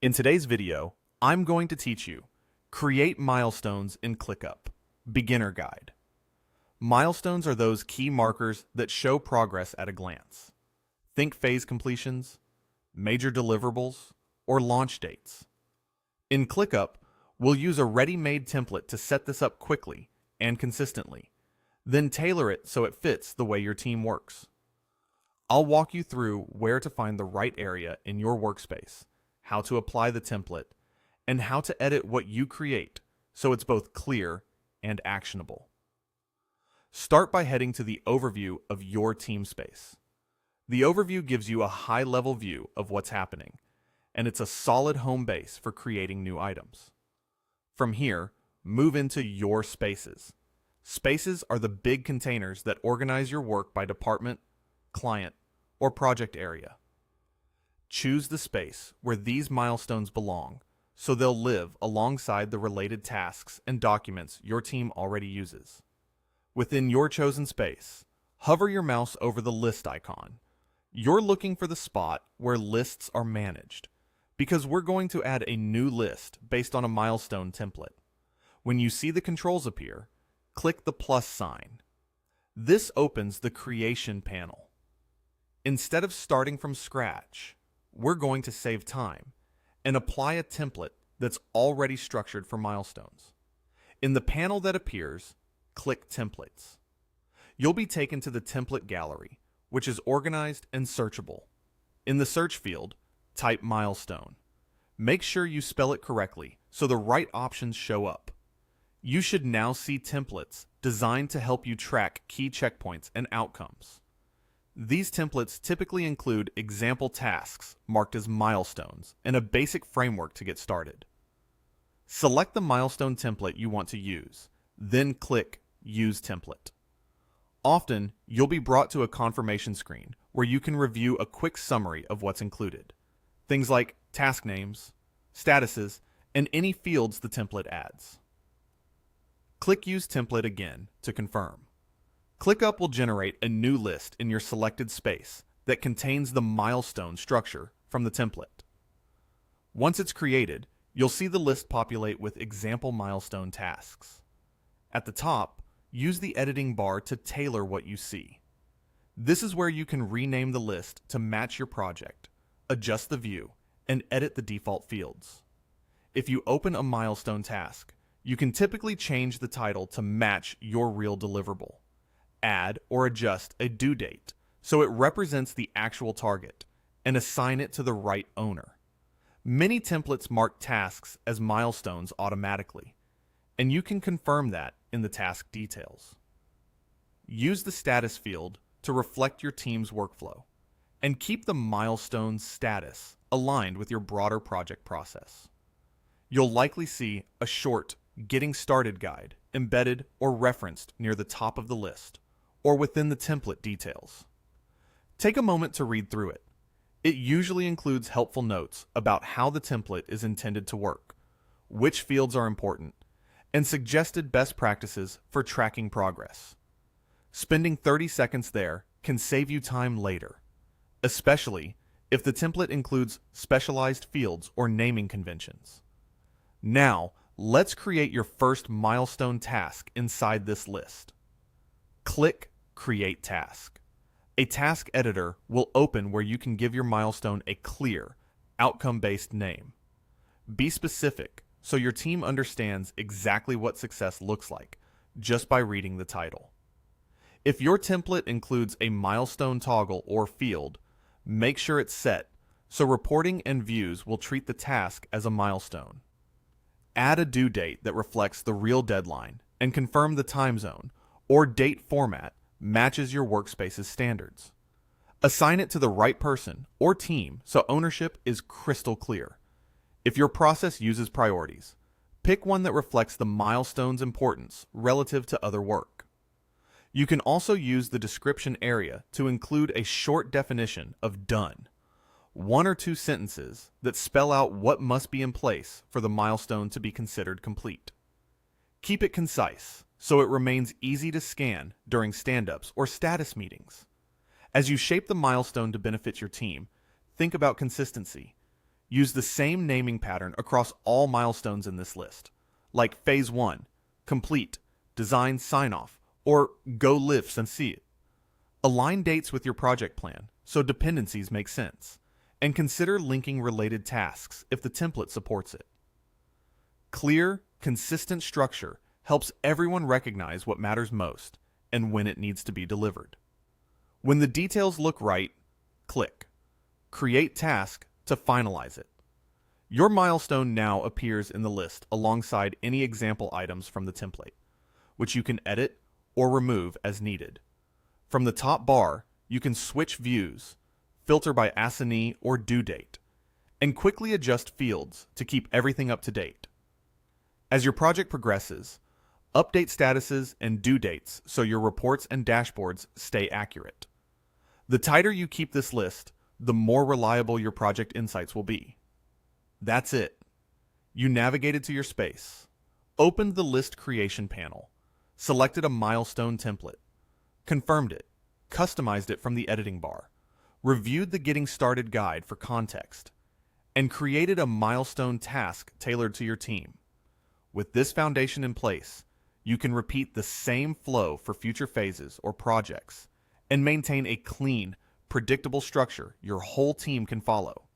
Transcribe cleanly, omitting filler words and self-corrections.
In today's video, I'm going to teach you Create Milestones in ClickUp, Beginner Guide. Milestones are those key markers that show progress at a glance. Think phase completions, major deliverables, or launch dates. In ClickUp, we'll use a ready-made template to set this up quickly and consistently, then tailor it so it fits the way your team works. I'll walk you through where to find the right area in your workspace, how to apply the template, and how to edit what you create so it's both clear and actionable. Start by heading to the overview of your team space. The overview gives you a high-level view of what's happening, and it's a solid home base for creating new items. From here, move into your spaces. Spaces are the big containers that organize your work by department, client, or project area. Choose the space where these milestones belong so they'll live alongside the related tasks and documents your team already uses. Within your chosen space, hover your mouse over the list icon. You're looking for the spot where lists are managed, because we're going to add a new list based on a milestone template. When you see the controls appear, click the plus sign. This opens the Creation panel. Instead of starting from scratch, we're going to save time and apply a template that's already structured for milestones. In the panel that appears, click Templates. You'll be taken to the template gallery, which is organized and searchable. In the search field, type milestone. Make sure you spell it correctly so the right options show up. You should now see templates designed to help you track key checkpoints and outcomes. These templates typically include example tasks marked as milestones and a basic framework to get started. Select the milestone template you want to use, then click Use Template. Often, you'll be brought to a confirmation screen where you can review a quick summary of what's included. Things like task names, statuses, and any fields the template adds. Click Use Template again to confirm. ClickUp will generate a new list in your selected space that contains the milestone structure from the template. Once it's created, you'll see the list populate with example milestone tasks. At the top, use the editing bar to tailor what you see. This is where you can rename the list to match your project, adjust the view, and edit the default fields. If you open a milestone task, you can typically change the title to match your real deliverable. Add or adjust a due date so it represents the actual target, and assign it to the right owner. Many templates mark tasks as milestones automatically, and you can confirm that in the task details. Use the status field to reflect your team's workflow, and keep the milestone status aligned with your broader project process. You'll likely see a short Getting Started guide embedded or referenced near the top of the list, or within the template details. Take a moment to read through it. It usually includes helpful notes about how the template is intended to work, which fields are important, and suggested best practices for tracking progress. Spending 30 seconds there can save you time later, especially if the template includes specialized fields or naming conventions. Now, let's create your first milestone task inside this list. Click Create Task. A task editor will open where you can give your milestone a clear, outcome-based name. Be specific so your team understands exactly what success looks like just by reading the title. If your template includes a milestone toggle or field, make sure it's set so reporting and views will treat the task as a milestone. Add a due date that reflects the real deadline and confirm the time zone or date format matches your workspace's standards. Assign it to the right person or team so ownership is crystal clear. If your process uses priorities, pick one that reflects the milestone's importance relative to other work. You can also use the description area to include a short definition of done, 1 or 2 sentences that spell out what must be in place for the milestone to be considered complete. Keep it concise so it remains easy to scan during stand-ups or status meetings. As you shape the milestone to benefit your team, think about consistency. Use the same naming pattern across all milestones in this list, like Phase 1, Complete, Design Sign-Off, or Go Live and See It. Align dates with your project plan so dependencies make sense, and consider linking related tasks if the template supports it. Clear, consistent structure helps everyone recognize what matters most and when it needs to be delivered. When the details look right, click Create Task to finalize it. Your milestone now appears in the list alongside any example items from the template, which you can edit or remove as needed. From the top bar, you can switch views, filter by assignee or due date, and quickly adjust fields to keep everything up to date. As your project progresses, update statuses and due dates so your reports and dashboards stay accurate. The tighter you keep this list, the more reliable your project insights will be. That's it. You navigated to your space, opened the list creation panel, selected a milestone template, confirmed it, customized it from the editing bar, reviewed the Getting Started guide for context, and created a milestone task tailored to your team. With this foundation in place, you can repeat the same flow for future phases or projects and maintain a clean, predictable structure your whole team can follow.